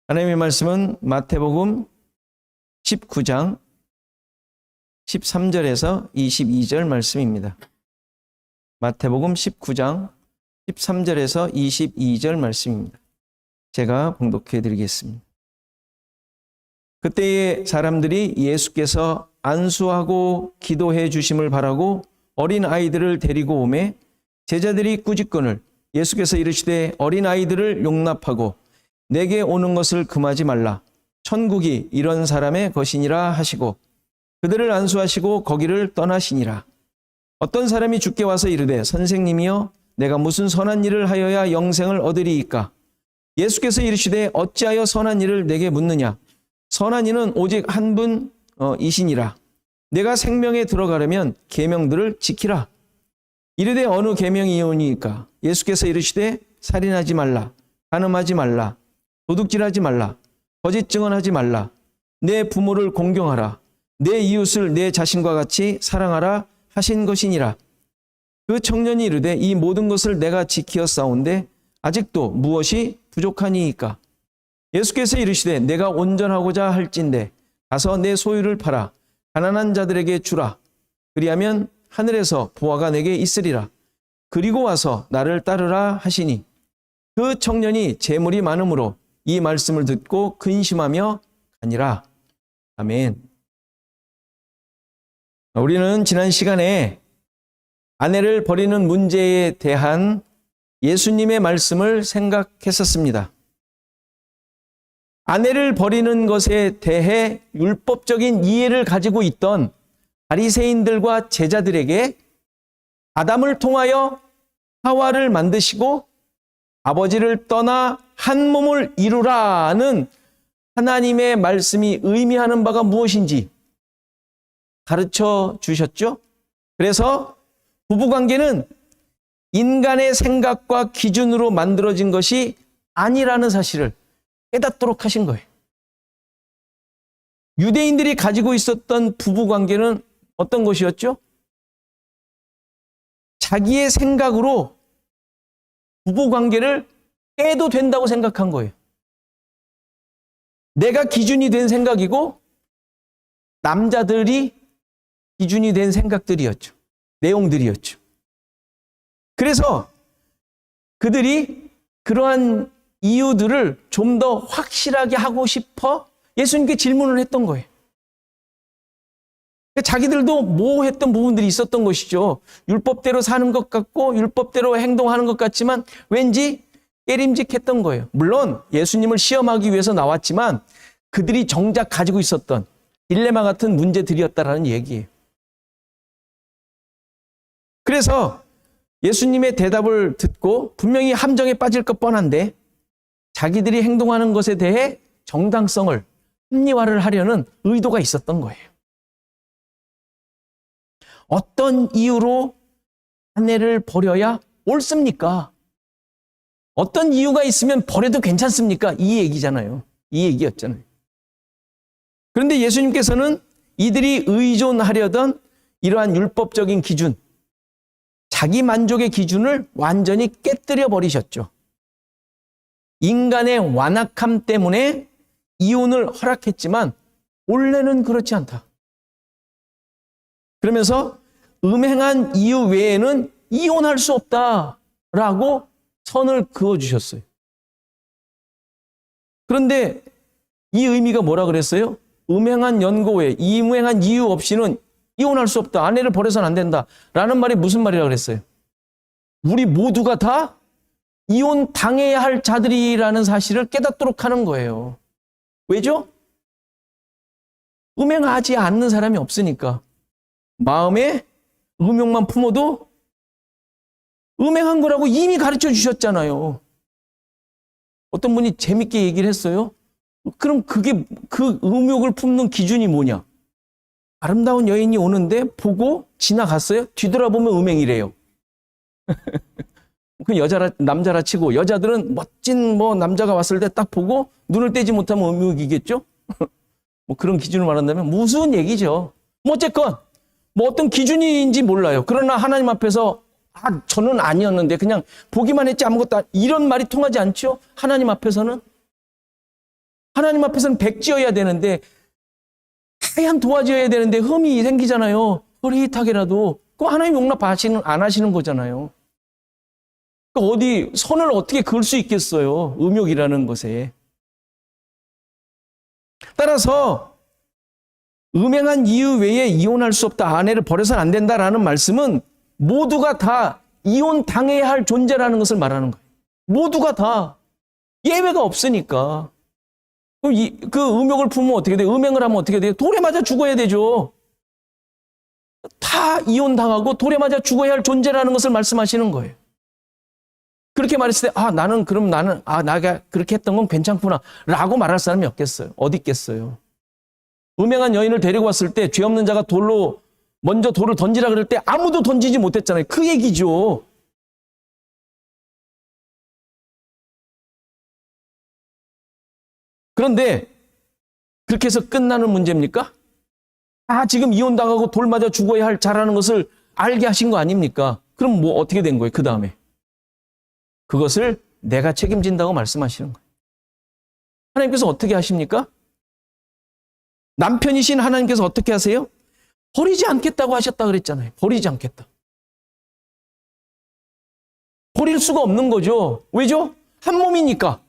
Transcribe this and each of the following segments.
하나님의 말씀은 마태복음 19장 13절에서 22절 말씀입니다. 마태복음 19장 13절에서 22절 말씀입니다. 제가 봉독해 드리겠습니다. 그때의 사람들이 예수께서 안수하고 기도해 주심을 바라고 어린 아이들을 데리고 오매 제자들이 꾸짖거늘 예수께서 이르시되 어린 아이들을 용납하고 내게 오는 것을 금하지 말라. 천국이 이런 사람의 것이니라 하시고 그들을 안수하시고 거기를 떠나시니라. 어떤 사람이 주께 와서 이르되 선생님이여 내가 무슨 선한 일을 하여야 영생을 얻으리이까? 예수께서 이르시되 어찌하여 선한 일을 내게 묻느냐? 선한 이는 오직 한 분이시니라. 내가 생명에 들어가려면 계명들을 지키라. 이르되 어느 계명이오니까? 예수께서 이르시되 살인하지 말라, 간음하지 말라, 도둑질하지 말라, 거짓 증언하지 말라, 내 부모를 공경하라, 내 이웃을 내 자신과 같이 사랑하라 하신 것이니라. 그 청년이 이르되 이 모든 것을 내가 지키었사온데 아직도 무엇이 부족하니이까? 예수께서 이르시되 내가 온전하고자 할진대 가서 내 소유를 팔아 가난한 자들에게 주라. 그리하면 하늘에서 보화가 내게 있으리라. 그리고 와서 나를 따르라 하시니 그 청년이 재물이 많으므로 이 말씀을 듣고 근심하며 가니라. 아멘. 우리는 지난 시간에 아내를 버리는 문제에 대한 예수님의 말씀을 생각했었습니다. 아내를 버리는 것에 대해 율법적인 이해를 가지고 있던 바리새인들과 제자들에게 아담을 통하여 하와를 만드시고 아버지를 떠나 한 몸을 이루라는 하나님의 말씀이 의미하는 바가 무엇인지 가르쳐 주셨죠. 그래서 부부관계는 인간의 생각과 기준으로 만들어진 것이 아니라는 사실을 깨닫도록 하신 거예요. 유대인들이 가지고 있었던 부부관계는 어떤 것이었죠? 자기의 생각으로 부부관계를 깨도 된다고 생각한 거예요. 내가 기준이 된 생각이고 남자들이 기준이 된 생각들이었죠. 내용들이었죠. 그래서 그들이 그러한 이유들을 좀 더 확실하게 하고 싶어 예수님께 질문을 했던 거예요. 자기들도 모호했던 부분들이 있었던 것이죠. 율법대로 사는 것 같고 율법대로 행동하는 것 같지만 왠지 깨림직했던 거예요. 물론 예수님을 시험하기 위해서 나왔지만 그들이 정작 가지고 있었던 딜레마 같은 문제들이었다라는 얘기예요. 그래서 예수님의 대답을 듣고 분명히 함정에 빠질 것 뻔한데 자기들이 행동하는 것에 대해 정당성을 합리화를 하려는 의도가 있었던 거예요. 어떤 이유로 아내를 버려야 옳습니까? 어떤 이유가 있으면 버려도 괜찮습니까? 이 얘기잖아요. 이 얘기였잖아요. 그런데 예수님께서는 이들이 의존하려던 이러한 율법적인 기준, 자기 만족의 기준을 완전히 깨뜨려 버리셨죠. 인간의 완악함 때문에 이혼을 허락했지만 원래는 그렇지 않다. 그러면서 음행한 이유 외에는 이혼할 수 없다라고 선을 그어주셨어요. 그런데 이 의미가 뭐라 그랬어요? 음행한 연고 외에 음행한 이유 없이는 이혼할 수 없다. 아내를 버려서는 안 된다. 라는 말이 무슨 말이라 그랬어요? 우리 모두가 다 이혼 당해야 할 자들이라는 사실을 깨닫도록 하는 거예요. 왜죠? 음행하지 않는 사람이 없으니까. 마음에 음욕만 품어도 음행한 거라고 이미 가르쳐 주셨잖아요. 어떤 분이 재밌게 얘기를 했어요. 그럼 그게 그 음욕을 품는 기준이 뭐냐? 아름다운 여인이 오는데 보고 지나갔어요? 뒤돌아보면 음행이래요. 그 남자라 치고 여자들은 멋진 남자가 왔을 때 딱 보고 눈을 떼지 못하면 음욕이겠죠? 그런 기준을 말한다면 무슨 얘기죠? 어쨌건 어떤 기준인지 몰라요. 그러나 하나님 앞에서 저는 아니었는데 그냥 보기만 했지 아무것도 이런 말이 통하지 않죠? 하나님 앞에서는 하나님 앞에서는 백지어야 되는데, 하얀 도화지어야 되는데 흠이 생기잖아요. 흐릿하게라도. 그럼 하나님 안 하시는 거잖아요. 어디 선을 어떻게 그을 수 있겠어요? 음욕이라는 것에. 따라서 음행한 이유 외에 이혼할 수 없다. 아내를 버려서는 안 된다라는 말씀은 모두가 다 이혼 당해야 할 존재라는 것을 말하는 거예요. 모두가 다. 예외가 없으니까. 그럼 그 음욕을 품으면 어떻게 돼요? 음행을 하면 어떻게 돼요? 돌에 맞아 죽어야 되죠. 다 이혼당하고 돌에 맞아 죽어야 할 존재라는 것을 말씀하시는 거예요. 그렇게 말했을 때, 나가 그렇게 했던 건 괜찮구나. 라고 말할 사람이 없겠어요. 어디 있겠어요. 음행한 여인을 데리고 왔을 때 죄 없는 자가 먼저 돌을 던지라 그럴 때 아무도 던지지 못했잖아요. 그 얘기죠. 그런데 그렇게 해서 끝나는 문제입니까? 지금 이혼당하고 돌 맞아 죽어야 할 자라는 것을 알게 하신 거 아닙니까? 그럼 뭐 어떻게 된 거예요? 그 다음에. 그것을 내가 책임진다고 말씀하시는 거예요. 하나님께서 어떻게 하십니까? 남편이신 하나님께서 어떻게 하세요? 버리지 않겠다고 하셨다 그랬잖아요. 버리지 않겠다. 버릴 수가 없는 거죠. 왜죠? 한 몸이니까.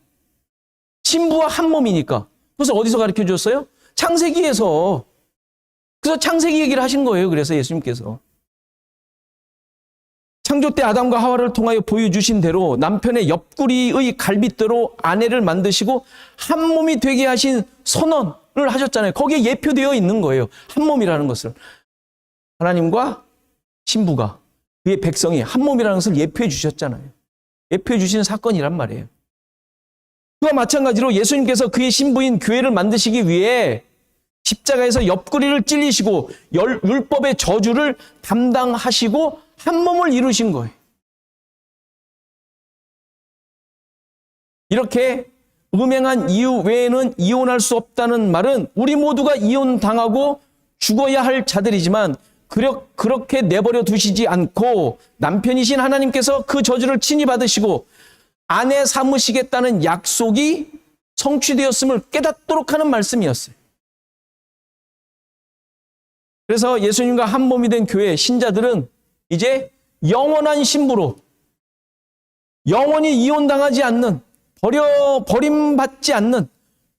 신부와 한 몸이니까. 그래서 어디서 가르쳐 주셨어요? 창세기에서. 그래서 창세기 얘기를 하신 거예요. 그래서 예수님께서. 창조 때 아담과 하와를 통하여 보여주신 대로 남편의 옆구리의 갈빗대로 아내를 만드시고 한 몸이 되게 하신 선언을 하셨잖아요. 거기에 예표되어 있는 거예요. 한 몸이라는 것을. 하나님과 신부가, 그의 백성이 한 몸이라는 것을 예표해 주셨잖아요. 예표해 주시는 사건이란 말이에요. 그와 마찬가지로 예수님께서 그의 신부인 교회를 만드시기 위해 십자가에서 옆구리를 찔리시고 율법의 저주를 담당하시고 한 몸을 이루신 거예요. 이렇게 음행한 이유 외에는 이혼할 수 없다는 말은 우리 모두가 이혼당하고 죽어야 할 자들이지만 그렇게 내버려 두시지 않고 남편이신 하나님께서 그 저주를 친히 받으시고 아내 삼으시겠다는 약속이 성취되었음을 깨닫도록 하는 말씀이었어요. 그래서 예수님과 한 몸이 된 교회 신자들은 이제 영원한 신부로 영원히 이혼당하지 않는 버림받지 않는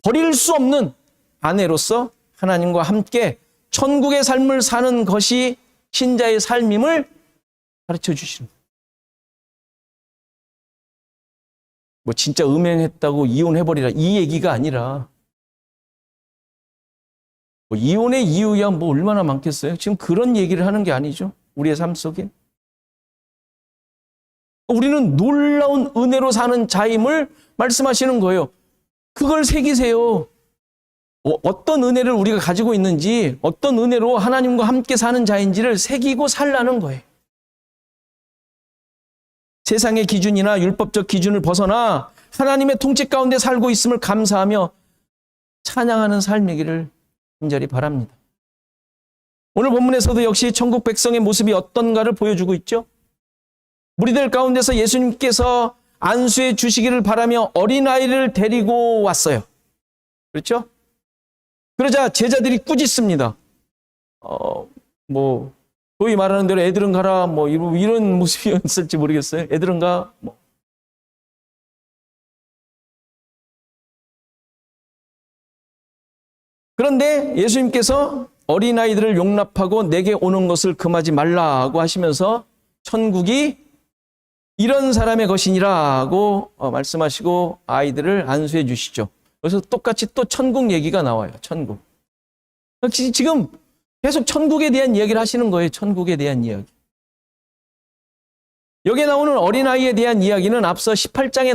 버릴 수 없는 아내로서 하나님과 함께 천국의 삶을 사는 것이 신자의 삶임을 가르쳐 주시는 거예요. 뭐 진짜 음행했다고 이혼해버리라 이 얘기가 아니라 뭐 이혼의 이유야 뭐 얼마나 많겠어요? 지금 그런 얘기를 하는 게 아니죠. 우리의 삶 속에. 우리는 놀라운 은혜로 사는 자임을 말씀하시는 거예요. 그걸 새기세요. 어떤 은혜를 우리가 가지고 있는지, 어떤 은혜로 하나님과 함께 사는 자인지를 새기고 살라는 거예요. 세상의 기준이나 율법적 기준을 벗어나 하나님의 통치 가운데 살고 있음을 감사하며 찬양하는 삶이기를 간절히 바랍니다. 오늘 본문에서도 역시 천국 백성의 모습이 어떤가를 보여주고 있죠. 무리들 가운데서 예수님께서 안수해 주시기를 바라며 어린아이를 데리고 왔어요. 그렇죠? 그러자 제자들이 꾸짖습니다. 소위 말하는 대로 애들은 가라, 이런 모습이었을지 모르겠어요. 애들은 가, 그런데 예수님께서 어린아이들을 용납하고 내게 오는 것을 금하지 말라고 하시면서 천국이 이런 사람의 것이니라고 말씀하시고 아이들을 안수해 주시죠. 그래서 똑같이 또 천국 얘기가 나와요. 천국. 지금 계속 천국에 대한 이야기를 하시는 거예요. 천국에 대한 이야기. 여기에 나오는 어린아이에 대한 이야기는 앞서 18장에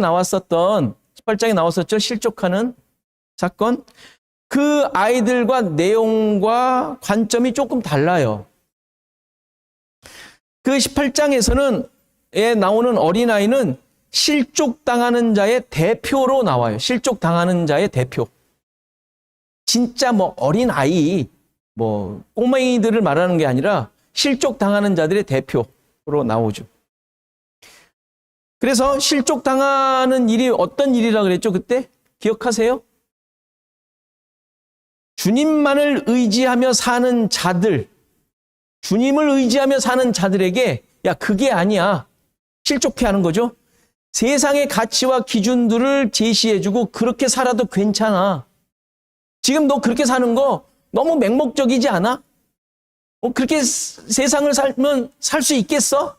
나왔었죠. 실족하는 사건. 그 아이들과 내용과 관점이 조금 달라요. 그 18장에서는 나오는 어린아이는 실족당하는 자의 대표로 나와요. 실족당하는 자의 대표. 진짜 어린아이, 꼬맹이들을 말하는 게 아니라 실족당하는 자들의 대표로 나오죠. 그래서 실족당하는 일이 어떤 일이라 그랬죠? 그때? 기억하세요? 주님만을 의지하며 사는 자들, 주님을 의지하며 사는 자들에게 야, 그게 아니야. 실족해 하는 거죠. 세상의 가치와 기준들을 제시해주고 그렇게 살아도 괜찮아. 지금 너 그렇게 사는 거 너무 맹목적이지 않아? 그렇게 세상을 살면 살 수 있겠어?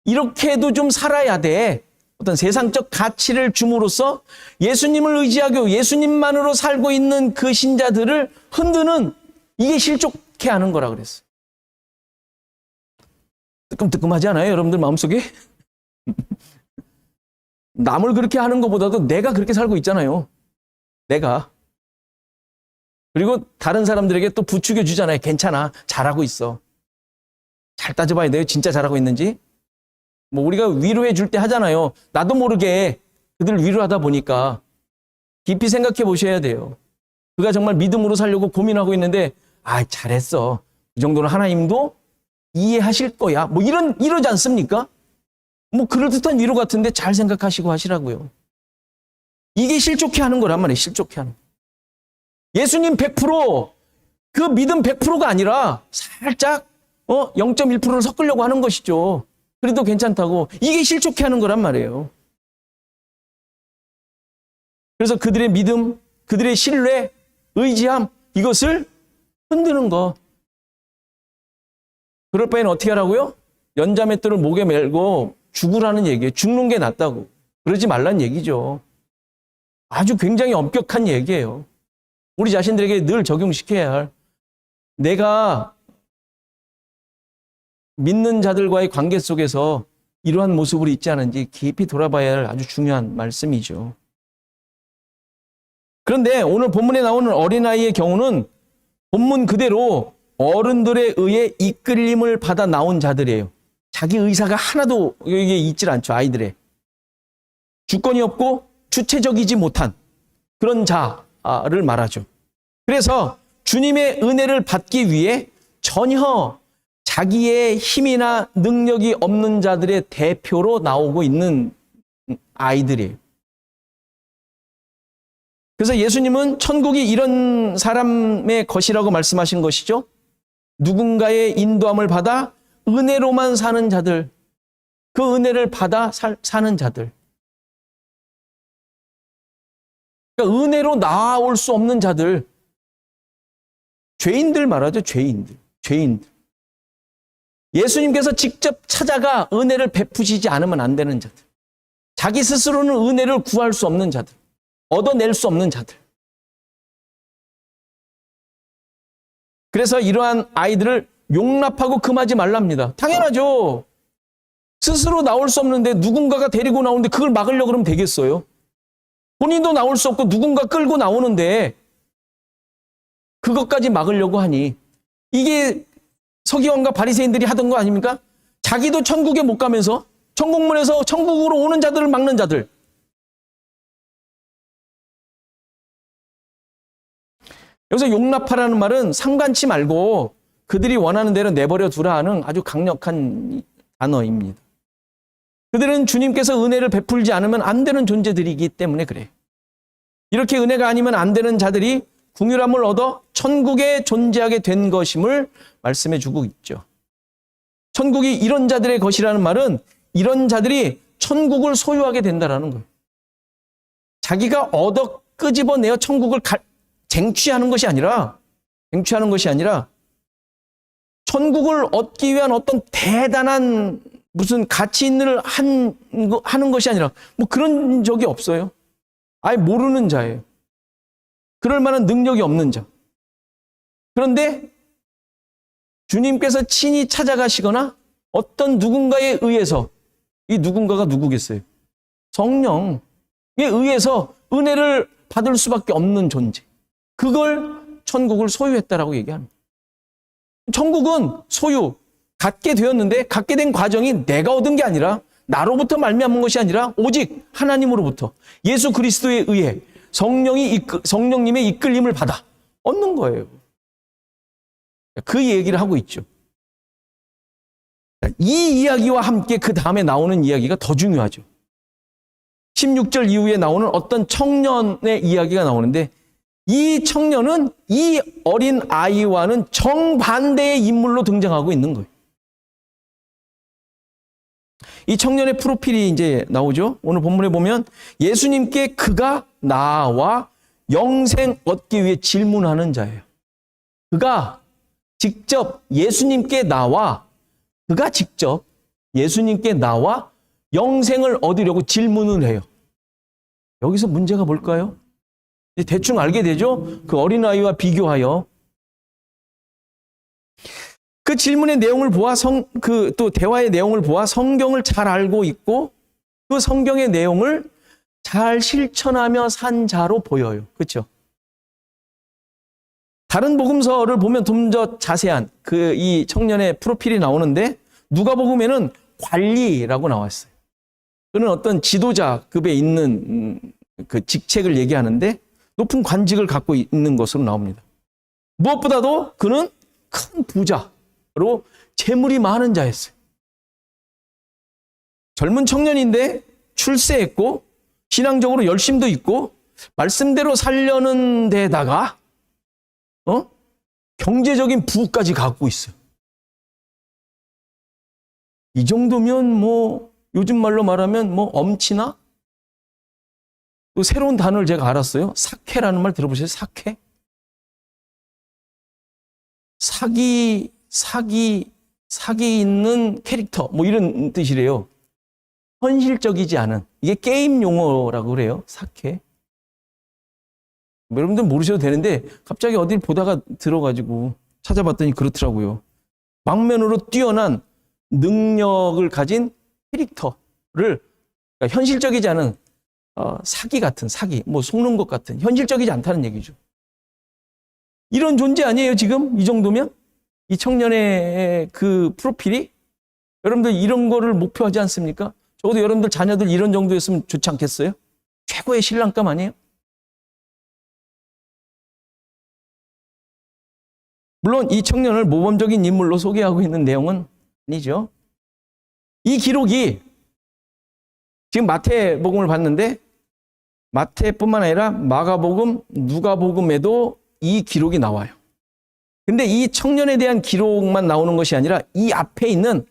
이렇게도 좀 살아야 돼. 어떤 세상적 가치를 줌으로써 예수님을 의지하고 예수님만으로 살고 있는 그 신자들을 흔드는 이게 실족해 하는 거라 그랬어요. 뜨끔뜨끔하지 않아요? 여러분들 마음속에? 남을 그렇게 하는 것보다도 내가 그렇게 살고 있잖아요. 내가. 그리고 다른 사람들에게 또 부추겨 주잖아요. 괜찮아. 잘하고 있어. 잘 따져봐야 돼요. 진짜 잘하고 있는지. 뭐 우리가 위로해 줄 때 하잖아요. 나도 모르게 그들 위로하다 보니까 깊이 생각해 보셔야 돼요. 그가 정말 믿음으로 살려고 고민하고 있는데 잘했어. 이 정도는 하나님도 이해하실 거야. 뭐 이러지 않습니까? 뭐 그럴듯한 위로 같은데 잘 생각하시고 하시라고요. 이게 실족해 하는 거란 말이에요. 실족해 하는 거. 예수님 100%, 그 믿음 100%가 아니라 살짝 0.1%를 섞으려고 하는 것이죠. 그래도 괜찮다고. 이게 실족해 하는 거란 말이에요. 그래서 그들의 믿음, 그들의 신뢰, 의지함, 이것을 흔드는 거. 그럴 바에는 어떻게 하라고요? 연자맷돌을 목에 메고 죽으라는 얘기예요. 죽는 게 낫다고. 그러지 말란 얘기죠. 아주 굉장히 엄격한 얘기예요. 우리 자신들에게 늘 적용시켜야 할, 내가 믿는 자들과의 관계 속에서 이러한 모습으로 있지 않은지 깊이 돌아봐야 할 아주 중요한 말씀이죠. 그런데 오늘 본문에 나오는 어린아이의 경우는 본문 그대로 어른들에 의해 이끌림을 받아 나온 자들이에요. 자기 의사가 하나도 여기에 있질 않죠. 아이들의. 주권이 없고 주체적이지 못한 그런 자를 말하죠. 그래서 주님의 은혜를 받기 위해 전혀 자기의 힘이나 능력이 없는 자들의 대표로 나오고 있는 아이들이에요. 그래서 예수님은 천국이 이런 사람의 것이라고 말씀하신 것이죠. 누군가의 인도함을 받아 은혜로만 사는 자들, 그 은혜를 받아 사는 자들. 그러니까 은혜로 나아올 수 없는 자들, 죄인들 말하죠. 죄인들. 예수님께서 직접 찾아가 은혜를 베푸시지 않으면 안 되는 자들. 자기 스스로는 은혜를 구할 수 없는 자들. 얻어낼 수 없는 자들. 그래서 이러한 아이들을 용납하고 금하지 말랍니다. 당연하죠. 스스로 나올 수 없는데 누군가가 데리고 나오는데 그걸 막으려고 그러면 되겠어요? 본인도 나올 수 없고 누군가 끌고 나오는데 그것까지 막으려고 하니, 이게 서기관과 바리새인들이 하던 거 아닙니까? 자기도 천국에 못 가면서 천국문에서 천국으로 오는 자들을 막는 자들. 여기서 용납하라는 말은 상관치 말고 그들이 원하는 대로 내버려 두라 하는 아주 강력한 단어입니다. 그들은 주님께서 은혜를 베풀지 않으면 안 되는 존재들이기 때문에 그래요. 이렇게 은혜가 아니면 안 되는 자들이 긍휼함을 얻어 천국에 존재하게 된 것임을 말씀해 주고 있죠. 천국이 이런 자들의 것이라는 말은 이런 자들이 천국을 소유하게 된다라는 거예요. 자기가 얻어 끄집어내어 천국을 쟁취하는 것이 아니라 천국을 얻기 위한 어떤 대단한 무슨 가치 있는 일을 하는 것이 아니라 뭐 그런 적이 없어요. 아예 모르는 자예요. 그럴 만한 능력이 없는 자. 그런데 주님께서 친히 찾아가시거나 어떤 누군가에 의해서, 이 누군가가 누구겠어요? 성령에 의해서 은혜를 받을 수밖에 없는 존재. 그걸 천국을 소유했다라고 얘기합니다. 천국은 소유, 갖게 되었는데 갖게 된 과정이 내가 얻은 게 아니라, 나로부터 말미암은 것이 아니라 오직 하나님으로부터 예수 그리스도에 의해 성령님의 이끌림을 받아 얻는 거예요. 그 얘기를 하고 있죠. 이 이야기와 함께 그 다음에 나오는 이야기가 더 중요하죠. 16절 이후에 나오는 어떤 청년의 이야기가 나오는데, 이 청년은 이 어린 아이와는 정반대의 인물로 등장하고 있는 거예요. 이 청년의 프로필이 이제 나오죠. 오늘 본문에 보면 예수님께 그가 나와 영생 얻기 위해 질문하는 자예요. 그가 직접 예수님께 나와 영생을 얻으려고 질문을 해요. 여기서 문제가 뭘까요? 대충 알게 되죠? 그 어린아이와 비교하여. 그 질문의 내용을 보아 또 대화의 내용을 보아 성경을 잘 알고 있고 그 성경의 내용을 잘 실천하며 산 자로 보여요. 그렇죠? 다른 복음서를 보면 좀 더 자세한 이 청년의 프로필이 나오는데 누가복음에는 관리라고 나왔어요. 그는 어떤 지도자급에 있는 그 직책을 얘기하는데 높은 관직을 갖고 있는 것으로 나옵니다. 무엇보다도 그는 큰 부자로 재물이 많은 자였어요. 젊은 청년인데 출세했고 신앙적으로 열심도 있고 말씀대로 살려는 데다가 경제적인 부까지 갖고 있어요. 이 정도면 뭐 요즘 말로 말하면 뭐 엄치나? 또 새로운 단어를 제가 알았어요. 사케라는 말 들어보셨어요? 사케? 사기 있는 캐릭터 뭐 이런 뜻이래요. 현실적이지 않은. 이게 게임 용어라고 그래요. 사케. 여러분들 모르셔도 되는데 갑자기 어딜 보다가 들어가지고 찾아봤더니 그렇더라고요. 망면으로 뛰어난 능력을 가진 캐릭터를 그러니까 현실적이지 않은 사기, 뭐 속는 것 같은 현실적이지 않다는 얘기죠. 이런 존재 아니에요, 지금? 이 정도면? 이 청년의 그 프로필이? 여러분들 이런 거를 목표하지 않습니까? 적어도 여러분들 자녀들 이런 정도였으면 좋지 않겠어요? 최고의 신랑감 아니에요? 물론 이 청년을 모범적인 인물로 소개하고 있는 내용은 아니죠. 이 기록이 지금 마태복음을 봤는데 마태뿐만 아니라 마가복음, 누가복음에도 이 기록이 나와요. 근데 이 청년에 대한 기록만 나오는 것이 아니라 이 앞에 있는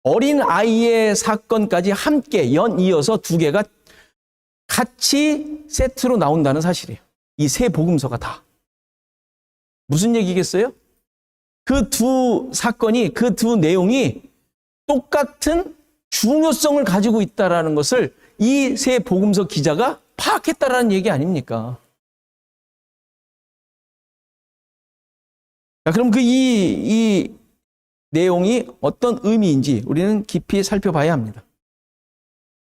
어린 아이의 사건까지 함께 연이어서 두 개가 같이 세트로 나온다는 사실이에요. 이 세 복음서가 다. 무슨 얘기겠어요? 그 두 사건이, 그 두 내용이 똑같은 중요성을 가지고 있다는 것을 이 세 복음서 기자가 파악했다라는 얘기 아닙니까? 자, 그럼 이 내용이 어떤 의미인지 우리는 깊이 살펴봐야 합니다.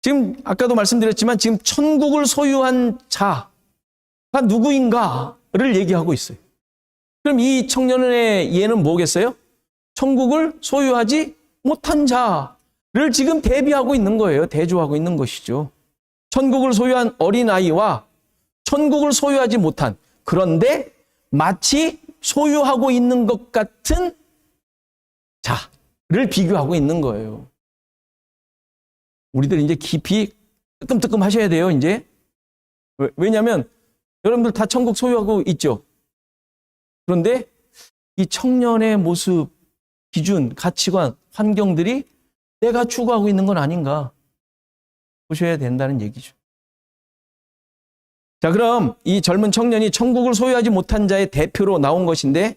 지금 아까도 말씀드렸지만 지금 천국을 소유한 자가 누구인가를 얘기하고 있어요. 그럼 이 청년의 예는 뭐겠어요? 천국을 소유하지 못한 자를 지금 대비하고 있는 거예요. 대조하고 있는 것이죠. 천국을 소유한 어린아이와 천국을 소유하지 못한, 그런데 마치 소유하고 있는 것 같은 자를 비교하고 있는 거예요. 우리들 이제 깊이 뜨끔뜨끔 하셔야 돼요, 이제. 왜냐하면 여러분들 다 천국 소유하고 있죠. 그런데 이 청년의 모습, 기준, 가치관, 환경들이 내가 추구하고 있는 건 아닌가 보셔야 된다는 얘기죠. 자, 그럼 이 젊은 청년이 천국을 소유하지 못한 자의 대표로 나온 것인데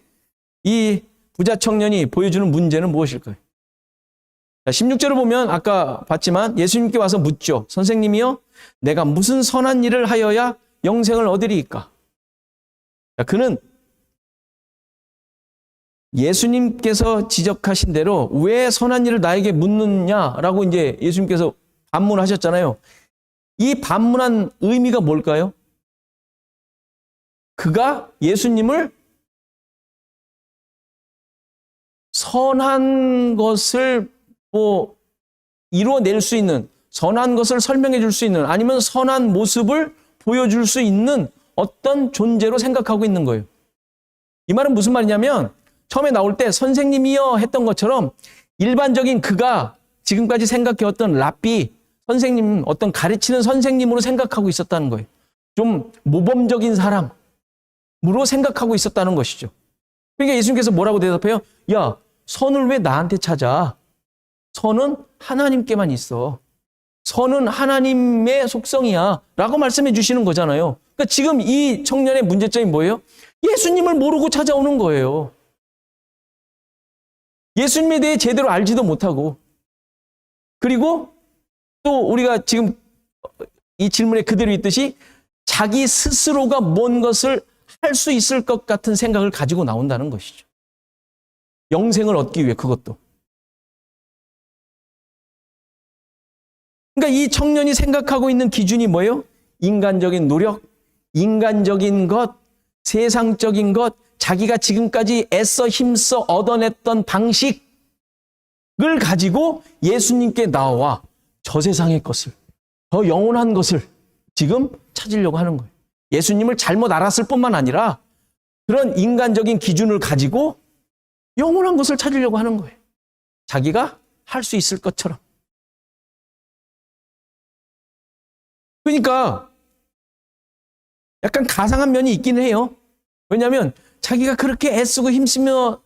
이 부자 청년이 보여주는 문제는 무엇일까요? 자, 16절을 보면 아까 봤지만 예수님께 와서 묻죠. 선생님이요, 내가 무슨 선한 일을 하여야 영생을 얻으리이까? 자, 그는 예수님께서 지적하신 대로 왜 선한 일을 나에게 묻느냐라고 이제 예수님께서 반문하셨잖아요. 이 반문한 의미가 뭘까요? 그가 예수님을 선한 것을 이루어낼 수 있는, 선한 것을 설명해 줄 수 있는, 아니면 선한 모습을 보여줄 수 있는 어떤 존재로 생각하고 있는 거예요. 이 말은 무슨 말이냐면 처음에 나올 때 선생님이여 했던 것처럼 일반적인 그가 지금까지 생각해왔던 랍비, 선생님, 어떤 가르치는 선생님으로 생각하고 있었다는 거예요. 좀 모범적인 사람, 생각하고 있었다는 것이죠. 그러니까 예수님께서 뭐라고 대답해요? 야, 선을 왜 나한테 찾아? 선은 하나님께만 있어. 선은 하나님의 속성이야. 라고 말씀해 주시는 거잖아요. 그러니까 지금 이 청년의 문제점이 뭐예요? 예수님을 모르고 찾아오는 거예요. 예수님에 대해 제대로 알지도 못하고, 그리고 또 우리가 지금 이 질문에 그대로 있듯이 자기 스스로가 뭔 것을 할 수 있을 것 같은 생각을 가지고 나온다는 것이죠. 영생을 얻기 위해 그것도. 그러니까 이 청년이 생각하고 있는 기준이 뭐예요? 인간적인 노력, 인간적인 것, 세상적인 것, 자기가 지금까지 애써 힘써 얻어냈던 방식을 가지고 예수님께 나와 저 세상의 것을, 더 영원한 것을 지금 찾으려고 하는 거예요. 예수님을 잘못 알았을 뿐만 아니라 그런 인간적인 기준을 가지고 영원한 것을 찾으려고 하는 거예요. 자기가 할 수 있을 것처럼. 그러니까 약간 가상한 면이 있긴 해요. 왜냐하면 자기가 그렇게 애쓰고 힘쓰며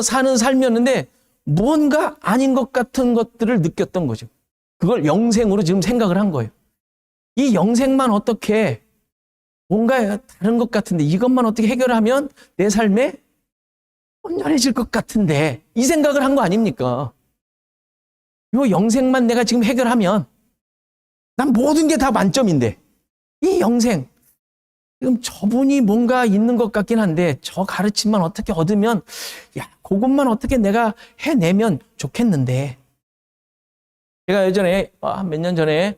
사는 삶이었는데 뭔가 아닌 것 같은 것들을 느꼈던 거죠. 그걸 영생으로 지금 생각을 한 거예요. 이 영생만 어떻게 뭔가 다른 것 같은데 이것만 어떻게 해결하면 내 삶에 온전해질 것 같은데 이 생각을 한 거 아닙니까? 이 영생만 내가 지금 해결하면 난 모든 게 다 만점인데 이 영생 지금 저분이 뭔가 있는 것 같긴 한데 저 가르침만 어떻게 얻으면 야 그것만 어떻게 내가 해내면 좋겠는데 제가 예전에 몇 년 전에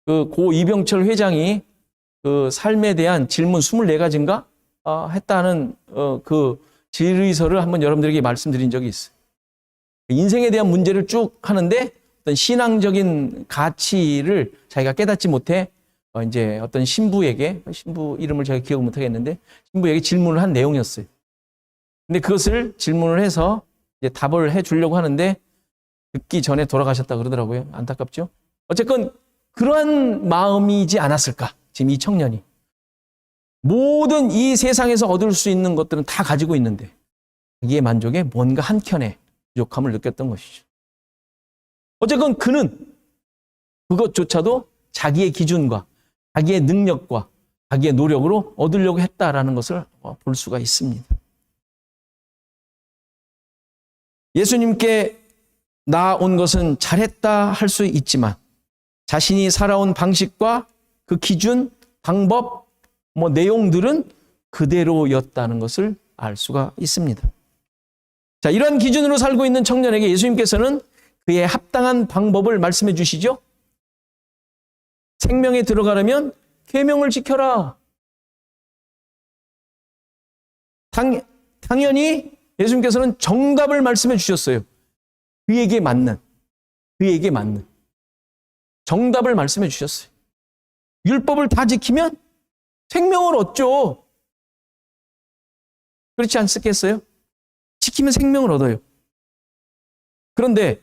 그 고 이병철 회장이 그 삶에 대한 질문 24가지인가 했다는 그 질의서를 한번 여러분들에게 말씀드린 적이 있어요. 인생에 대한 문제를 쭉 하는데 어떤 신앙적인 가치를 자기가 깨닫지 못해 이제 어떤 신부에게, 신부 이름을 제가 기억을 못 하겠는데 신부에게 질문을 한 내용이었어요. 근데 그것을 질문을 해서 이제 답을 해 주려고 하는데 듣기 전에 돌아가셨다 그러더라고요. 안타깝죠? 어쨌건 그러한 마음이지 않았을까? 지금 이 청년이. 모든 이 세상에서 얻을 수 있는 것들은 다 가지고 있는데 자기의 만족에 뭔가 한켠에 부족함을 느꼈던 것이죠. 어쨌건 그는 그것조차도 자기의 기준과 자기의 능력과 자기의 노력으로 얻으려고 했다라는 것을 볼 수가 있습니다. 예수님께 나아온 것은 잘했다 할 수 있지만 자신이 살아온 방식과 그 기준, 방법, 내용들은 그대로였다는 것을 알 수가 있습니다. 자, 이러한 기준으로 살고 있는 청년에게 예수님께서는 그의 합당한 방법을 말씀해 주시죠. 생명에 들어가려면 계명을 지켜라. 당연히 예수님께서는 정답을 말씀해 주셨어요. 그에게 맞는 정답을 말씀해 주셨어요. 율법을 다 지키면 생명을 얻죠. 그렇지 않겠어요? 지키면 생명을 얻어요. 그런데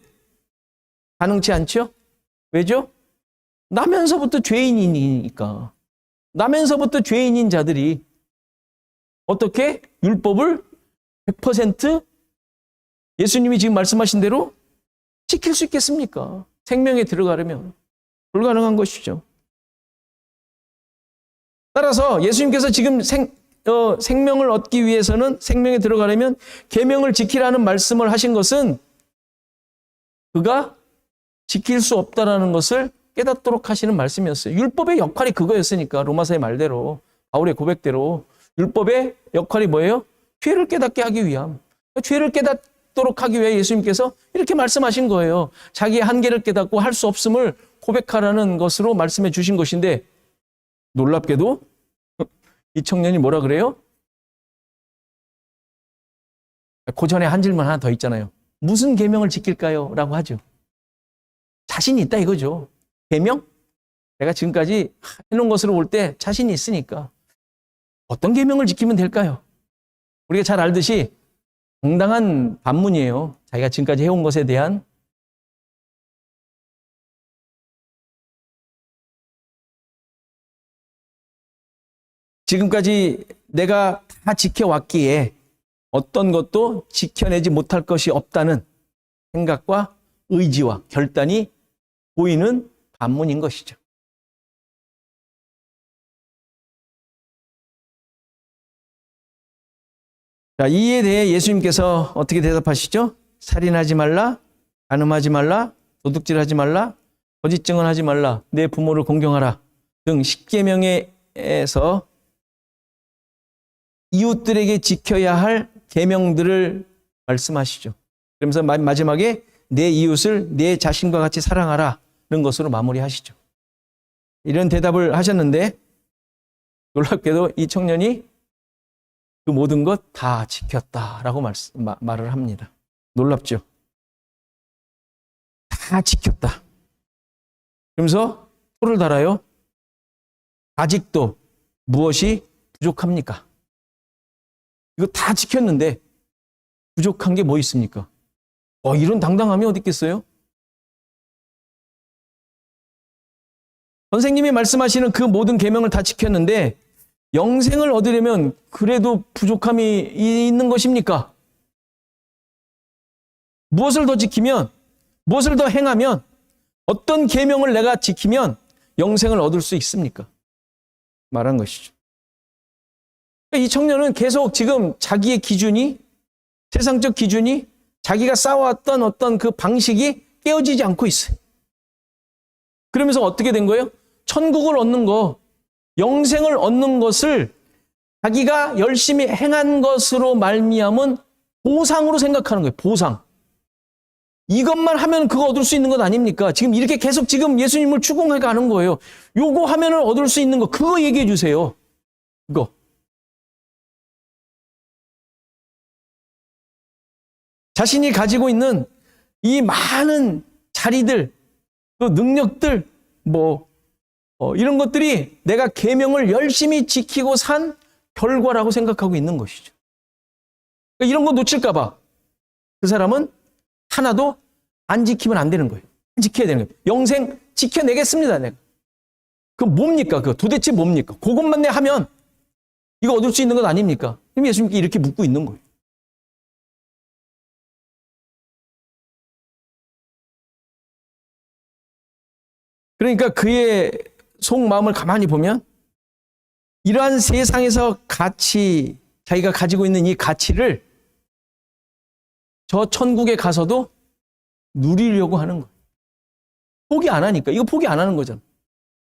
가능치 않죠? 왜죠? 나면서부터 죄인이니까. 나면서부터 죄인인 자들이 어떻게 율법을 100% 예수님이 지금 말씀하신 대로 지킬 수 있겠습니까? 생명에 들어가려면 불가능한 것이죠. 따라서 예수님께서 지금 생명을 얻기 위해서는 생명에 들어가려면 계명을 지키라는 말씀을 하신 것은 그가 지킬 수 없다라는 것을 깨닫도록 하시는 말씀이었어요. 율법의 역할이 그거였으니까 로마서의 말대로 바울의 고백대로 율법의 역할이 뭐예요? 죄를 깨닫게 하기 위함. 죄를 깨닫도록 하기 위해 예수님께서 이렇게 말씀하신 거예요. 자기의 한계를 깨닫고 할 수 없음을 고백하라는 것으로 말씀해 주신 것인데 놀랍게도 이 청년이 뭐라 그래요? 그 전에 한 질문 하나 더 있잖아요. 무슨 계명을 지킬까요? 라고 하죠. 자신이 있다 이거죠. 계명? 내가 지금까지 해놓은 것으로 볼 때 자신이 있으니까 어떤 계명을 지키면 될까요? 우리가 잘 알듯이 정당한 반문이에요. 자기가 지금까지 해온 것에 대한 지금까지 내가 다 지켜왔기에 어떤 것도 지켜내지 못할 것이 없다는 생각과 의지와 결단이 보이는 반문인 것이죠. 자, 이에 대해 예수님께서 어떻게 대답하시죠? 살인하지 말라, 간음하지 말라, 도둑질하지 말라, 거짓 증언하지 말라, 내 부모를 공경하라 등 10계명에서 이웃들에게 지켜야 할 계명들을 말씀하시죠. 그러면서 마지막에 내 이웃을 내 자신과 같이 사랑하라는 것으로 마무리하시죠. 이런 대답을 하셨는데 놀랍게도 이 청년이 그 모든 것 다 지켰다라고 말을 합니다. 놀랍죠? 다 지켰다. 그러면서 토를 달아요. 아직도 무엇이 부족합니까? 이거 다 지켰는데 부족한 게 뭐 있습니까? 이런 당당함이 어디 있겠어요? 선생님이 말씀하시는 그 모든 계명을 다 지켰는데 영생을 얻으려면 그래도 부족함이 있는 것입니까? 무엇을 더 지키면, 무엇을 더 행하면, 어떤 계명을 내가 지키면 영생을 얻을 수 있습니까? 말한 것이죠. 이 청년은 계속 지금 자기의 기준이, 세상적 기준이, 자기가 쌓아왔던 어떤 그 방식이 깨어지지 않고 있어요. 그러면서 어떻게 된 거예요? 천국을 얻는 거, 영생을 얻는 것을 자기가 열심히 행한 것으로 말미암은 보상으로 생각하는 거예요. 보상. 이것만 하면 그거 얻을 수 있는 것 아닙니까? 지금 이렇게 계속 지금 예수님을 추궁해 가는 거예요. 요거 하면은 얻을 수 있는 거, 그거 얘기해 주세요. 그거. 자신이 가지고 있는 이 많은 자리들, 또 능력들, 이런 것들이 내가 계명을 열심히 지키고 산 결과라고 생각하고 있는 것이죠. 그러니까 이런 거 놓칠까 봐 그 사람은 하나도 안 지키면 안 되는 거예요. 지켜야 되는 거예요. 영생 지켜내겠습니다, 내가. 그럼 뭡니까? 그거 도대체 뭡니까? 그것만 내 하면 이거 얻을 수 있는 것 아닙니까? 그럼 예수님께 이렇게 묻고 있는 거예요. 그러니까 그의 속마음을 가만히 보면 이러한 세상에서 가치, 자기가 가지고 있는 이 가치를 저 천국에 가서도 누리려고 하는 거예요. 포기 안 하니까. 이거 포기 안 하는 거잖아.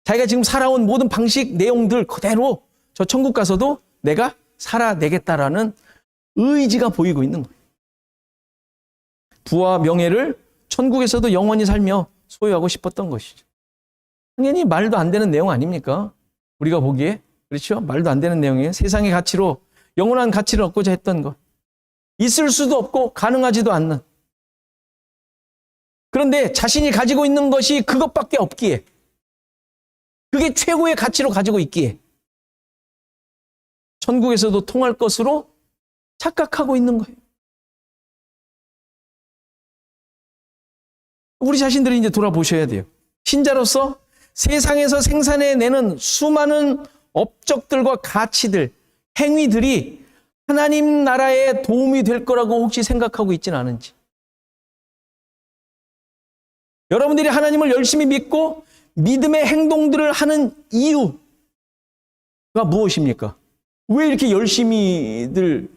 자기가 지금 살아온 모든 방식, 내용들 그대로 저 천국 가서도 내가 살아내겠다라는 의지가 보이고 있는 거예요. 부와 명예를 천국에서도 영원히 살며 소유하고 싶었던 것이죠. 당연히 말도 안 되는 내용 아닙니까? 우리가 보기에. 그렇죠? 말도 안 되는 내용이에요. 세상의 가치로 영원한 가치를 얻고자 했던 것. 있을 수도 없고 가능하지도 않는. 그런데 자신이 가지고 있는 것이 그것밖에 없기에, 그게 최고의 가치로 가지고 있기에 천국에서도 통할 것으로 착각하고 있는 거예요. 우리 자신들이 이제 돌아보셔야 돼요. 신자로서 세상에서 생산해내는 수많은 업적들과 가치들, 행위들이 하나님 나라에 도움이 될 거라고 혹시 생각하고 있지는 않은지. 여러분들이 하나님을 열심히 믿고 믿음의 행동들을 하는 이유가 무엇입니까? 왜 이렇게 열심히들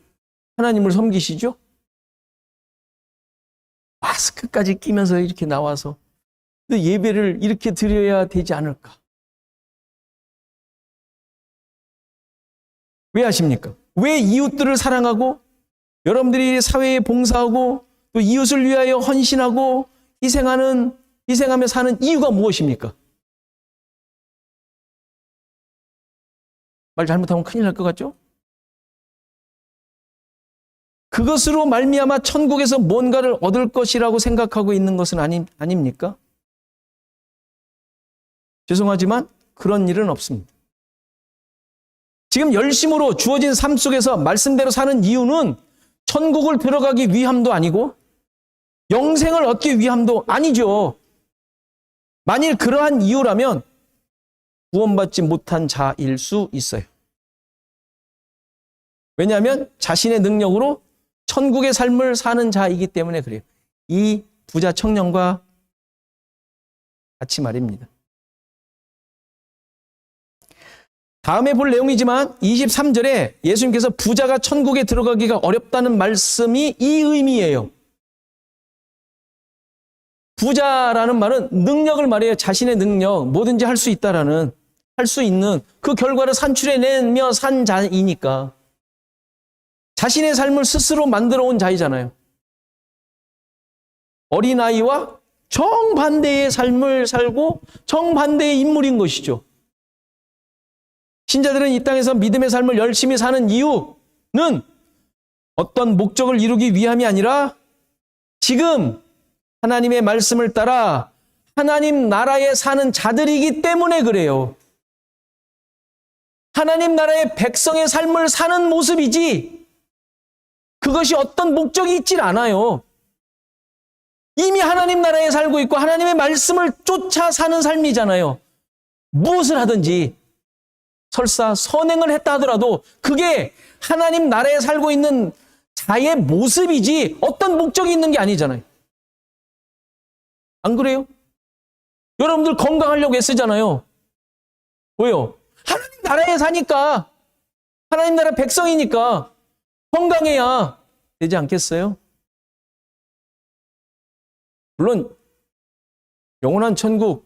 하나님을 섬기시죠? 마스크까지 끼면서 이렇게 나와서 예배를 이렇게 드려야 되지 않을까? 왜 하십니까? 왜 이웃들을 사랑하고 여러분들이 사회에 봉사하고 또 이웃을 위하여 헌신하고 희생하며 사는 이유가 무엇입니까? 말 잘못하면 큰일 날 것 같죠? 그것으로 말미암아 천국에서 뭔가를 얻을 것이라고 생각하고 있는 것은 아닙니까? 죄송하지만 그런 일은 없습니다. 지금 열심으로 주어진 삶 속에서 말씀대로 사는 이유는 천국을 들어가기 위함도 아니고 영생을 얻기 위함도 아니죠. 만일 그러한 이유라면 구원받지 못한 자일 수 있어요. 왜냐하면 자신의 능력으로 천국의 삶을 사는 자이기 때문에 그래요. 이 부자 청년과 같이 말입니다. 다음에 볼 내용이지만 23절에 예수님께서 부자가 천국에 들어가기가 어렵다는 말씀이 이 의미예요. 부자라는 말은 능력을 말해요. 자신의 능력, 뭐든지 할 수 있다라는, 할 수 있는 그 결과를 산출해내며 산 자이니까. 자신의 삶을 스스로 만들어 온 자이잖아요. 어린아이와 정반대의 삶을 살고 정반대의 인물인 것이죠. 신자들은 이 땅에서 믿음의 삶을 열심히 사는 이유는 어떤 목적을 이루기 위함이 아니라 지금 하나님의 말씀을 따라 하나님 나라에 사는 자들이기 때문에 그래요. 하나님 나라의 백성의 삶을 사는 모습이지 그것이 어떤 목적이 있질 않아요. 이미 하나님 나라에 살고 있고 하나님의 말씀을 쫓아 사는 삶이잖아요. 무엇을 하든지 설사 선행을 했다 하더라도 그게 하나님 나라에 살고 있는 자의 모습이지 어떤 목적이 있는 게 아니잖아요. 안 그래요? 여러분들 건강하려고 애쓰잖아요. 왜요? 하나님 나라에 사니까, 하나님 나라 백성이니까 건강해야 되지 않겠어요? 물론 영원한 천국,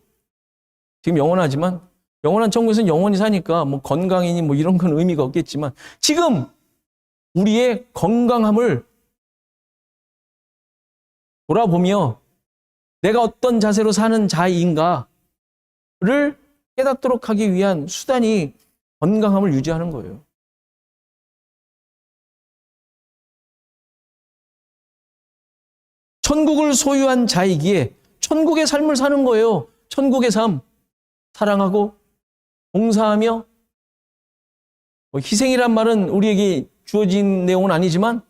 지금 영원하지만 영원한 천국에서는 영원히 사니까 뭐 건강이니 뭐 이런 건 의미가 없겠지만 지금 우리의 건강함을 돌아보며 내가 어떤 자세로 사는 자인가를 깨닫도록 하기 위한 수단이 건강함을 유지하는 거예요. 천국을 소유한 자이기에 천국의 삶을 사는 거예요. 천국의 삶. 사랑하고 봉사하며 희생이란 말은 우리에게 주어진 내용은 아니지만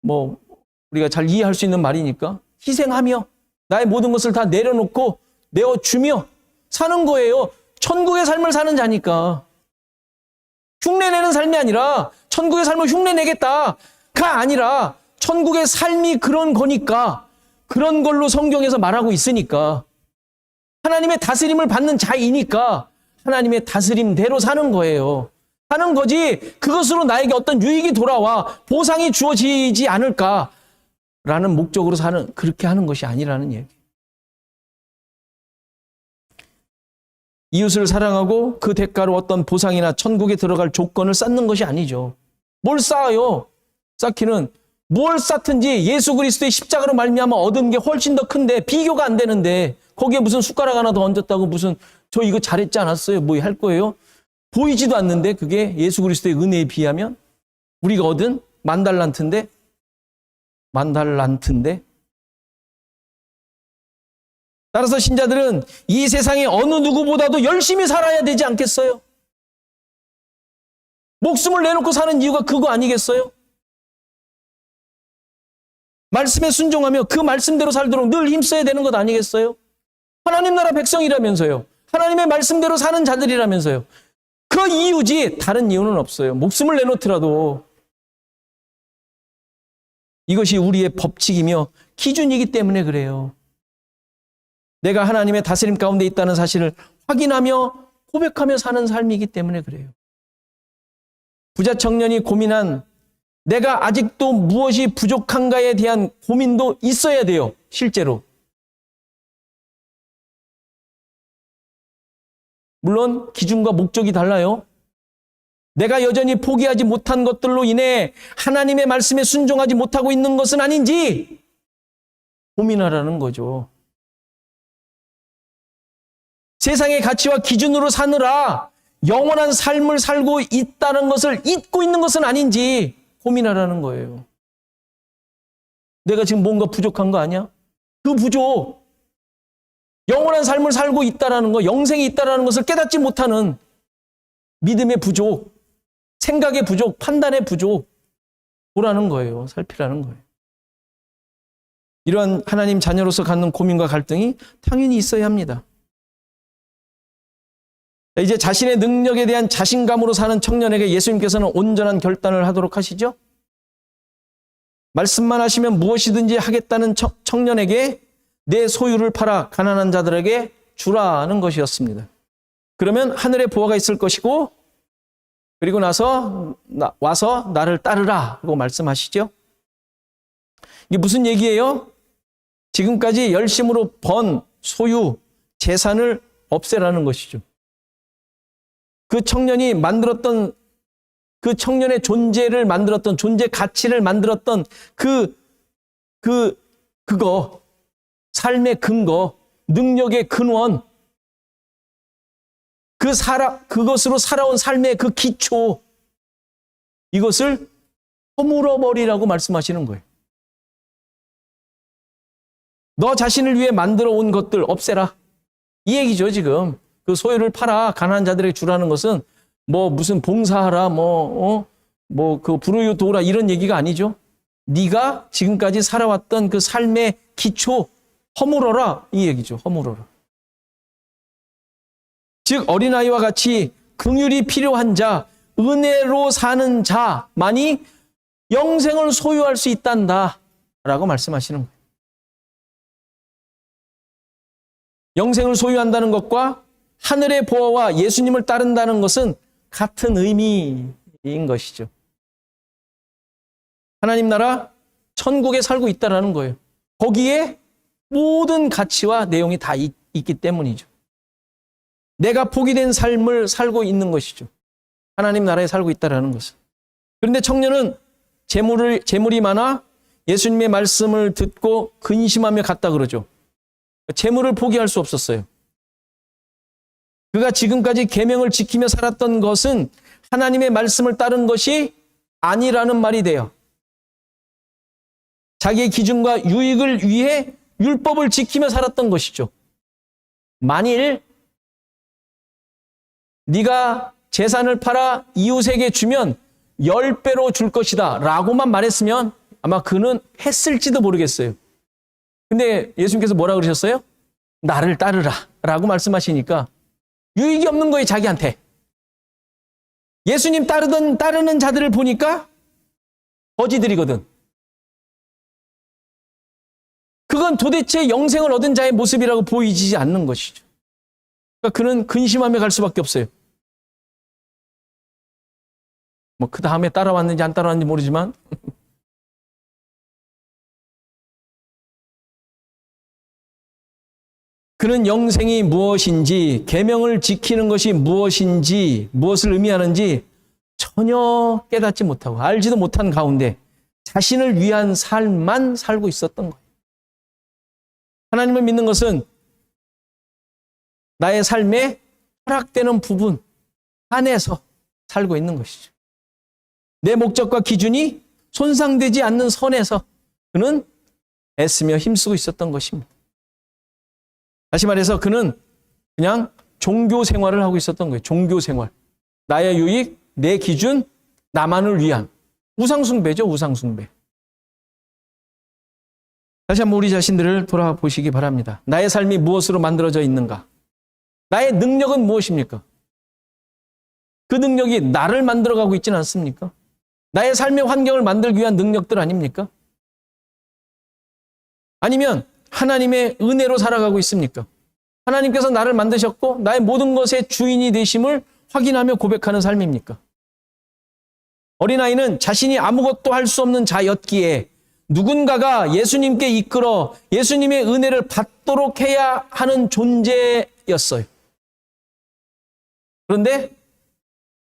우리가 잘 이해할 수 있는 말이니까 희생하며 나의 모든 것을 다 내려놓고 내어주며 사는 거예요. 천국의 삶을 사는 자니까. 흉내내는 삶이 아니라 천국의 삶을 흉내내겠다가 아니라 천국의 삶이 그런 거니까 그런 걸로 성경에서 말하고 있으니까 하나님의 다스림을 받는 자이니까 하나님의 다스림대로 사는 거예요. 사는 거지 그것으로 나에게 어떤 유익이 돌아와 보상이 주어지지 않을까라는 목적으로 그렇게 하는 것이 아니라는 얘기. 이웃을 사랑하고 그 대가로 어떤 보상이나 천국에 들어갈 조건을 쌓는 것이 아니죠. 뭘 쌓아요? 쌓기는 뭘 쌓든지 예수 그리스도의 십자가로 말미암아 얻은 게 훨씬 더 큰데 비교가 안 되는데 거기에 무슨 숟가락 하나 더 얹었다고 무슨 저 이거 잘했지 않았어요? 뭐 할 거예요? 보이지도 않는데 그게 예수 그리스도의 은혜에 비하면 우리가 얻은 만달란트인데 따라서 신자들은 이 세상의 어느 누구보다도 열심히 살아야 되지 않겠어요? 목숨을 내놓고 사는 이유가 그거 아니겠어요? 말씀에 순종하며 그 말씀대로 살도록 늘 힘써야 되는 것 아니겠어요? 하나님 나라 백성이라면서요. 하나님의 말씀대로 사는 자들이라면서요. 그 이유지 다른 이유는 없어요. 목숨을 내놓더라도 이것이 우리의 법칙이며 기준이기 때문에 그래요. 내가 하나님의 다스림 가운데 있다는 사실을 확인하며 고백하며 사는 삶이기 때문에 그래요. 부자 청년이 고민한 내가 아직도 무엇이 부족한가에 대한 고민도 있어야 돼요. 실제로. 물론 기준과 목적이 달라요. 내가 여전히 포기하지 못한 것들로 인해 하나님의 말씀에 순종하지 못하고 있는 것은 아닌지 고민하라는 거죠. 세상의 가치와 기준으로 사느라 영원한 삶을 살고 있다는 것을 잊고 있는 것은 아닌지 고민하라는 거예요. 내가 지금 뭔가 부족한 거 아니야? 그 부족, 영원한 삶을 살고 있다라는 거, 영생이 있다라는 것을 깨닫지 못하는 믿음의 부족, 생각의 부족, 판단의 부족, 보라는 거예요. 살피라는 거예요. 이러한 하나님 자녀로서 갖는 고민과 갈등이 당연히 있어야 합니다. 이제 자신의 능력에 대한 자신감으로 사는 청년에게 예수님께서는 온전한 결단을 하도록 하시죠. 말씀만 하시면 무엇이든지 하겠다는 청년에게 내 소유를 팔아 가난한 자들에게 주라는 것이었습니다. 그러면 하늘에 보화가 있을 것이고 그리고 나서 와서 나를 따르라 하고 말씀하시죠. 이게 무슨 얘기예요? 지금까지 열심으로 번 소유, 재산을 없애라는 것이죠. 그 청년이 만들었던 그 청년의 존재를 만들었던 존재 가치를 만들었던 그거 삶의 근거, 능력의 근원, 그것으로 살아온 삶의 그 기초, 이것을 허물어 버리라고 말씀하시는 거예요. 너 자신을 위해 만들어 온 것들 없애라. 이 얘기죠, 지금. 그 소유를 팔아 가난한 자들에게 주라는 것은 뭐 무슨 봉사하라, 그 불우유 도우라 이런 얘기가 아니죠. 네가 지금까지 살아왔던 그 삶의 기초 허물어라 이 얘기죠. 허물어라. 즉 어린아이와 같이 긍휼이 필요한 자, 은혜로 사는 자만이 영생을 소유할 수 있단다 라고 말씀하시는 거예요. 영생을 소유한다는 것과 하늘의 보화와 예수님을 따른다는 것은 같은 의미인 것이죠. 하나님 나라 천국에 살고 있다라는 거예요. 거기에 모든 가치와 내용이 다 있기 때문이죠. 내가 포기된 삶을 살고 있는 것이죠. 하나님 나라에 살고 있다라는 것은. 그런데 청년은 재물이 많아 예수님의 말씀을 듣고 근심하며 갔다 그러죠. 재물을 포기할 수 없었어요. 그가 지금까지 계명을 지키며 살았던 것은 하나님의 말씀을 따른 것이 아니라는 말이 돼요. 자기의 기준과 유익을 위해 율법을 지키며 살았던 것이죠. 만일 네가 재산을 팔아 이웃에게 주면 10배로 줄 것이다 라고만 말했으면 아마 그는 했을지도 모르겠어요. 근데 예수님께서 뭐라 그러셨어요? 나를 따르라 라고 말씀하시니까 유익이 없는 거예요, 자기한테. 예수님 따르는 자들을 보니까 거지들이거든. 그건 도대체 영생을 얻은 자의 모습이라고 보이지 않는 것이죠. 그러니까 그는 근심하며 갈 수밖에 없어요. 뭐 그 다음에 따라왔는지 안 따라왔는지 모르지만 그는 영생이 무엇인지, 계명을 지키는 것이 무엇인지, 무엇을 의미하는지 전혀 깨닫지 못하고 알지도 못한 가운데 자신을 위한 삶만 살고 있었던 거예요. 하나님을 믿는 것은 나의 삶에 허락되는 부분 안에서 살고 있는 것이죠. 내 목적과 기준이 손상되지 않는 선에서 그는 애쓰며 힘쓰고 있었던 것입니다. 다시 말해서 그는 그냥 종교 생활을 하고 있었던 거예요. 종교 생활. 나의 유익, 내 기준, 나만을 위한. 우상숭배죠, 우상숭배. 다시 한번 우리 자신들을 돌아보시기 바랍니다. 나의 삶이 무엇으로 만들어져 있는가? 나의 능력은 무엇입니까? 그 능력이 나를 만들어가고 있지는 않습니까? 나의 삶의 환경을 만들기 위한 능력들 아닙니까? 아니면 하나님의 은혜로 살아가고 있습니까? 하나님께서 나를 만드셨고 나의 모든 것의 주인이 되심을 확인하며 고백하는 삶입니까? 어린아이는 자신이 아무것도 할 수 없는 자였기에 누군가가 예수님께 이끌어 예수님의 은혜를 받도록 해야 하는 존재였어요. 그런데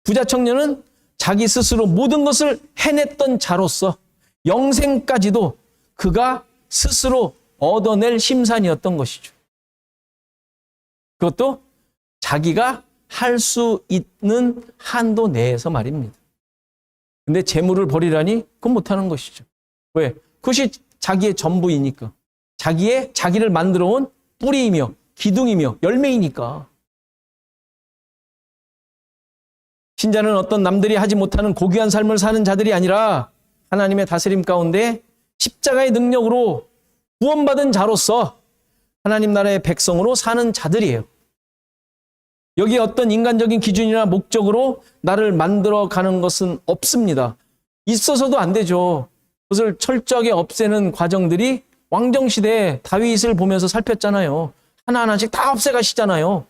부자 청년은 자기 스스로 모든 것을 해냈던 자로서 영생까지도 그가 스스로 얻어낼 심산이었던 것이죠. 그것도 자기가 할 수 있는 한도 내에서 말입니다. 근데 재물을 버리라니 그건 못하는 것이죠. 왜? 그것이 자기의 전부이니까. 자기를 만들어 온 뿌리이며 기둥이며 열매이니까. 신자는 어떤 남들이 하지 못하는 고귀한 삶을 사는 자들이 아니라 하나님의 다스림 가운데 십자가의 능력으로 구원받은 자로서 하나님 나라의 백성으로 사는 자들이에요. 여기에 어떤 인간적인 기준이나 목적으로 나를 만들어 가는 것은 없습니다. 있어서도 안 되죠. 그것을 철저하게 없애는 과정들이 왕정시대에 다윗을 보면서 살폈잖아요. 하나하나씩 다 없애가시잖아요.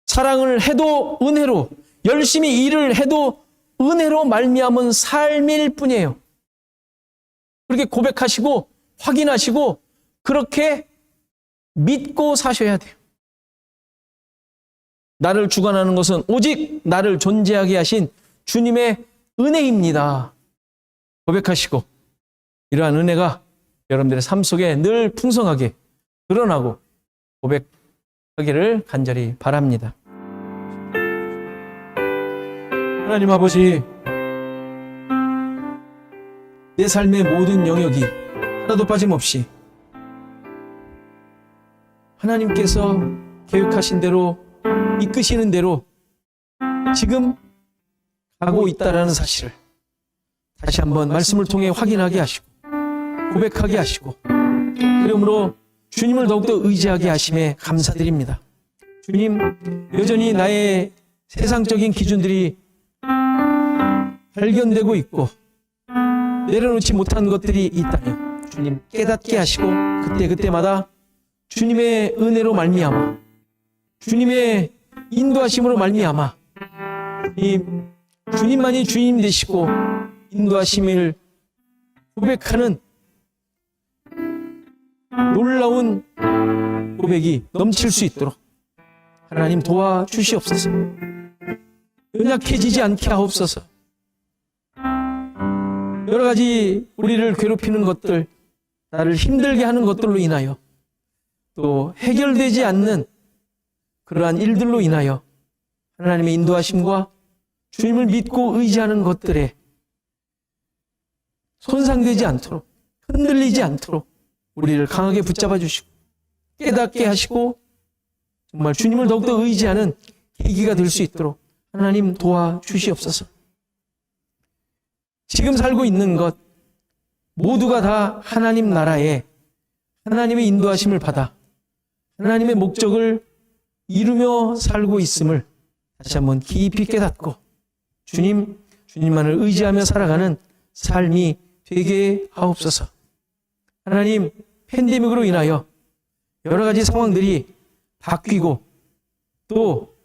사랑을 해도 은혜로, 열심히 일을 해도 은혜로 말미암은 삶일 뿐이에요. 그렇게 고백하시고 확인하시고 그렇게 믿고 사셔야 돼요. 나를 주관하는 것은 오직 나를 존재하게 하신 주님의 은혜입니다. 고백하시고 이러한 은혜가 여러분들의 삶 속에 늘 풍성하게 드러나고 고백하기를 간절히 바랍니다. 하나님 아버지, 내 삶의 모든 영역이 하나도 빠짐없이 하나님께서 계획하신 대로 이끄시는 대로 지금 가고 있다라는 사실을 다시 한번 말씀을 통해 확인하게 하시고 고백하게 하시고 그러므로 주님을 더욱더 의지하게 하심에 감사드립니다. 주님, 여전히 나의 세상적인 기준들이 발견되고 있고 내려놓지 못한 것들이 있다면 주님 깨닫게 하시고 그때그때마다 주님의 은혜로 말미암아 주님의 인도하심으로 말미암아 이 주님만이 주님 되시고 인도하심을 고백하는 놀라운 고백이 넘칠 수 있도록 하나님 도와주시옵소서. 연약해지지 않게 하옵소서. 여러 가지 우리를 괴롭히는 것들, 나를 힘들게 하는 것들로 인하여 또 해결되지 않는 그러한 일들로 인하여 하나님의 인도하심과 주님을 믿고 의지하는 것들에 손상되지 않도록 흔들리지 않도록 우리를 강하게 붙잡아 주시고 깨닫게 하시고 정말 주님을 더욱더 의지하는 계기가 될 수 있도록 하나님 도와주시옵소서. 지금 살고 있는 것 모두가 다 하나님 나라에 하나님의 인도하심을 받아 하나님의 목적을 이루며 살고 있음을 다시 한번 깊이 깨닫고 주님만을 의지하며 살아가는 삶이 되게 하옵소서. 하나님, 팬데믹으로 인하여 여러 가지 상황들이 바뀌고 또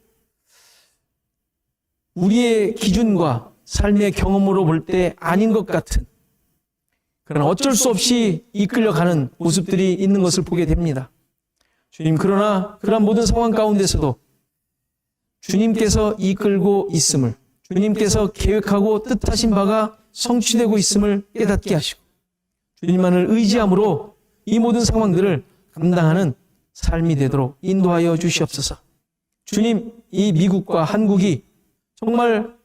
우리의 기준과 삶의 경험으로 볼 때 아닌 것 같은 그러나 어쩔 수 없이 이끌려가는 모습들이 있는 것을 보게 됩니다. 주님, 그러나 그런 모든 상황 가운데서도 주님께서 이끌고 있음을, 주님께서 계획하고 뜻하신 바가 성취되고 있음을 깨닫게 하시고 주님만을 의지함으로 이 모든 상황들을 감당하는 삶이 되도록 인도하여 주시옵소서. 주님, 이 미국과 한국이 정말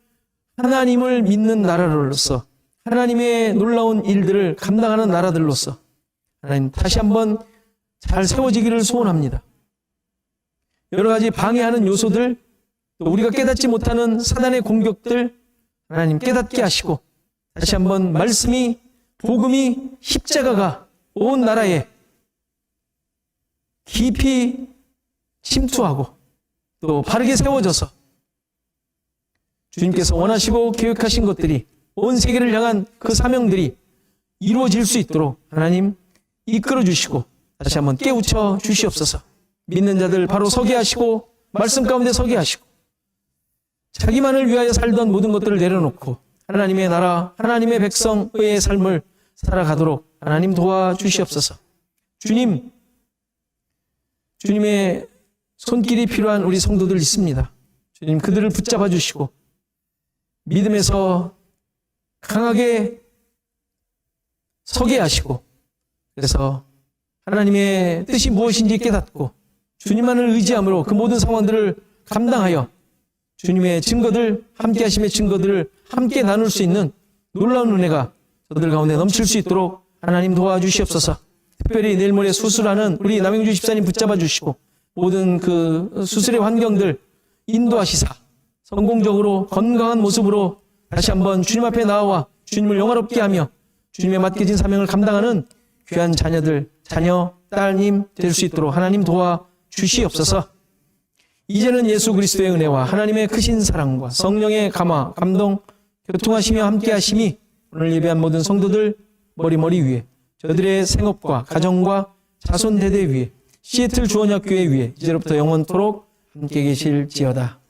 하나님을 믿는 나라로서 하나님의 놀라운 일들을 감당하는 나라들로서 하나님 다시 한번 잘 세워지기를 소원합니다. 여러 가지 방해하는 요소들, 또 우리가 깨닫지 못하는 사단의 공격들 하나님 깨닫게 하시고 다시 한번 말씀이, 복음이, 십자가가 온 나라에 깊이 침투하고 또 바르게 세워져서 주님께서 원하시고 계획하신 것들이 온 세계를 향한 그 사명들이 이루어질 수 있도록 하나님 이끌어 주시고 다시 한번 깨우쳐 주시옵소서. 믿는 자들 바로 서게 하시고 말씀 가운데 서게 하시고 자기만을 위하여 살던 모든 것들을 내려놓고 하나님의 나라, 하나님의 백성의 삶을 살아가도록 하나님 도와주시옵소서. 주님의 손길이 필요한 우리 성도들 있습니다. 주님, 그들을 붙잡아 주시고 믿음에서 강하게 서게 하시고 그래서 하나님의 뜻이 무엇인지 깨닫고 주님만을 의지함으로 그 모든 상황들을 감당하여 주님의 증거들, 함께 하심의 증거들을 함께 나눌 수 있는 놀라운 은혜가 저들 가운데 넘칠 수 있도록 하나님 도와주시옵소서. 특별히 내일 모레 수술하는 우리 남영주 집사님 붙잡아 주시고 모든 그 수술의 환경들 인도하시사 성공적으로 건강한 모습으로 다시 한번 주님 앞에 나와 주님을 영화롭게 하며 주님의 맡겨진 사명을 감당하는 귀한 자녀들, 자녀, 딸님 될 수 있도록 하나님 도와주시옵소서. 이제는 예수 그리스도의 은혜와 하나님의 크신 사랑과 성령의 감화, 감동, 교통하시며 함께하심이 오늘 예배한 모든 성도들 머리 위에, 저들의 생업과 가정과 자손 대대 위에, 시애틀 주원학교회 위에 이제로부터 영원토록 함께 계실지어다.